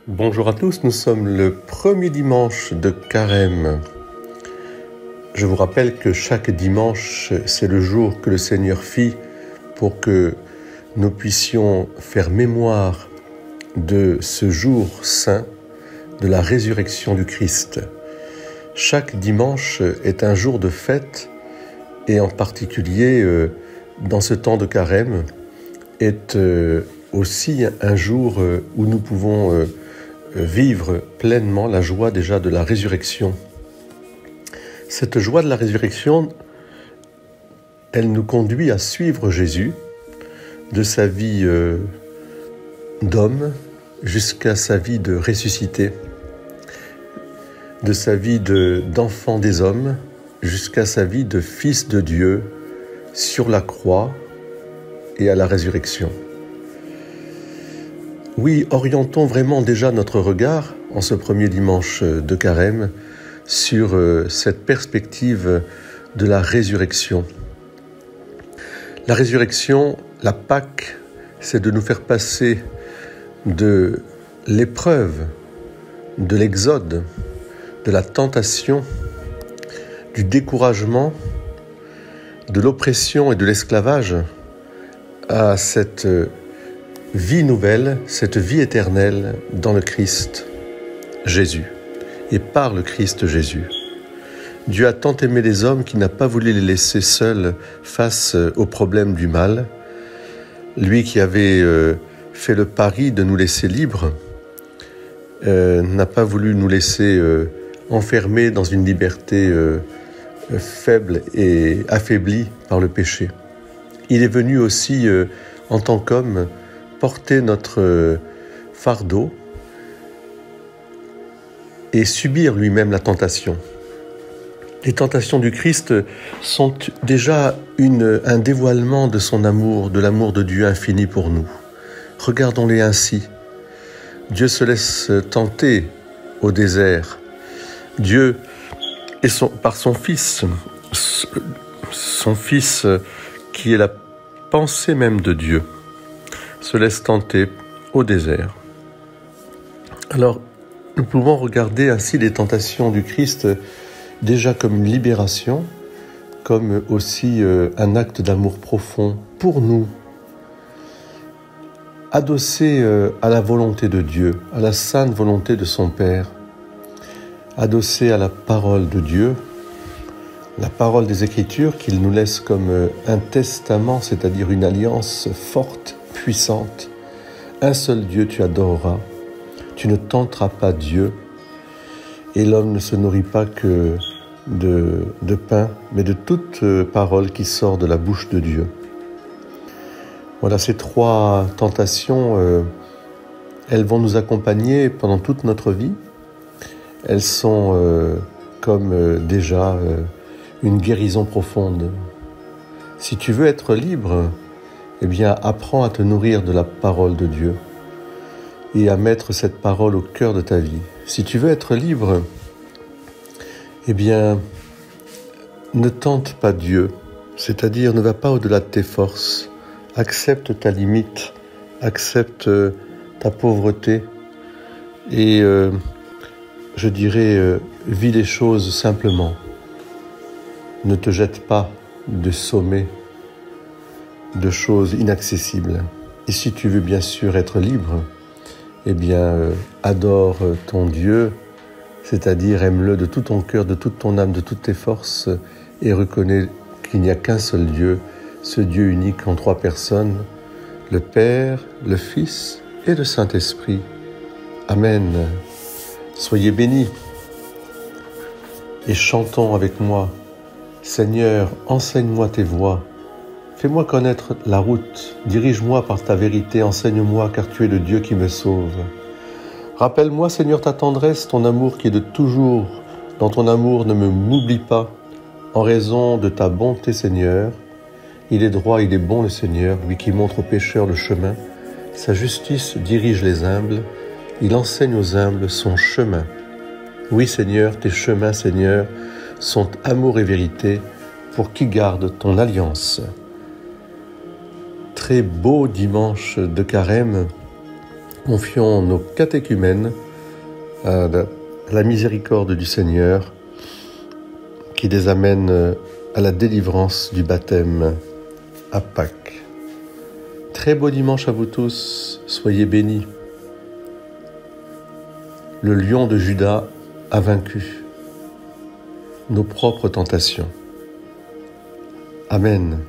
Bonjour à tous, nous sommes le premier dimanche de Carême. Je vous rappelle que chaque dimanche, c'est le jour que le Seigneur fit pour que nous puissions faire mémoire de ce jour saint, de la résurrection du Christ. Chaque dimanche est un jour de fête et en particulier dans ce temps de Carême est aussi un jour où nous pouvons vivre pleinement la joie déjà de la résurrection. Cette joie de la résurrection, elle nous conduit à suivre Jésus de sa vie d'homme jusqu'à sa vie de ressuscité, de sa vie d'enfant des hommes jusqu'à sa vie de fils de Dieu sur la croix et à la résurrection. Oui, orientons vraiment déjà notre regard en ce premier dimanche de Carême sur cette perspective de la résurrection. La résurrection, la Pâque, c'est de nous faire passer de l'épreuve, de l'exode, de la tentation, du découragement, de l'oppression et de l'esclavage à cette vie nouvelle, cette vie éternelle dans le Christ Jésus et par le Christ Jésus. Dieu a tant aimé les hommes qu'il n'a pas voulu les laisser seuls face aux problèmes du mal. Lui qui avait fait le pari de nous laisser libres n'a pas voulu nous laisser enfermés dans une liberté faible et affaiblie par le péché. Il est venu aussi en tant qu'homme porter notre fardeau et subir lui-même la tentation. Les tentations du Christ sont déjà un dévoilement de son amour, de l'amour de Dieu infini pour nous. Regardons-les ainsi. Dieu se laisse tenter au désert. Dieu, par son Fils qui est la pensée même de Dieu, se laisse tenter au désert. Alors, nous pouvons regarder ainsi les tentations du Christ déjà comme une libération, comme aussi un acte d'amour profond pour nous, adossé à la volonté de Dieu, à la sainte volonté de son Père, adossé à la parole de Dieu, la parole des Écritures qu'il nous laisse comme un testament, c'est-à-dire une alliance forte, puissante. Un seul Dieu tu adoreras, tu ne tenteras pas Dieu, et l'homme ne se nourrit pas que de pain, mais de toute parole qui sort de la bouche de Dieu. Voilà, ces trois tentations, elles vont nous accompagner pendant toute notre vie. Elles sont comme déjà une guérison profonde. Si tu veux être libre, eh bien, apprends à te nourrir de la parole de Dieu et à mettre cette parole au cœur de ta vie. Si tu veux être libre, eh bien, ne tente pas Dieu, c'est-à-dire ne va pas au-delà de tes forces. Accepte ta limite, accepte ta pauvreté et, je dirais, vis les choses simplement. Ne te jette pas de sommets, de choses inaccessibles. Et si tu veux bien sûr être libre, eh bien, adore ton Dieu, c'est-à-dire aime-le de tout ton cœur, de toute ton âme, de toutes tes forces, et reconnais qu'il n'y a qu'un seul Dieu, ce Dieu unique en trois personnes, le Père, le Fils et le Saint-Esprit. Amen. Soyez bénis et chantons avec moi. Seigneur, enseigne-moi tes voies. Fais-moi connaître la route, dirige-moi par ta vérité, enseigne-moi car tu es le Dieu qui me sauve. Rappelle-moi, Seigneur, ta tendresse, ton amour qui est de toujours. Dans ton amour, ne m'oublie pas. En raison de ta bonté, Seigneur, il est droit, il est bon le Seigneur, lui qui montre aux pécheurs le chemin. Sa justice dirige les humbles, il enseigne aux humbles son chemin. Oui, Seigneur, tes chemins, Seigneur, sont amour et vérité pour qui garde ton alliance. Très beau dimanche de Carême Confions nos catéchumènes à la miséricorde du Seigneur qui les amène à la délivrance du baptême à Pâques. Très beau dimanche à vous tous, soyez bénis. Le lion de Juda a vaincu nos propres tentations. Amen.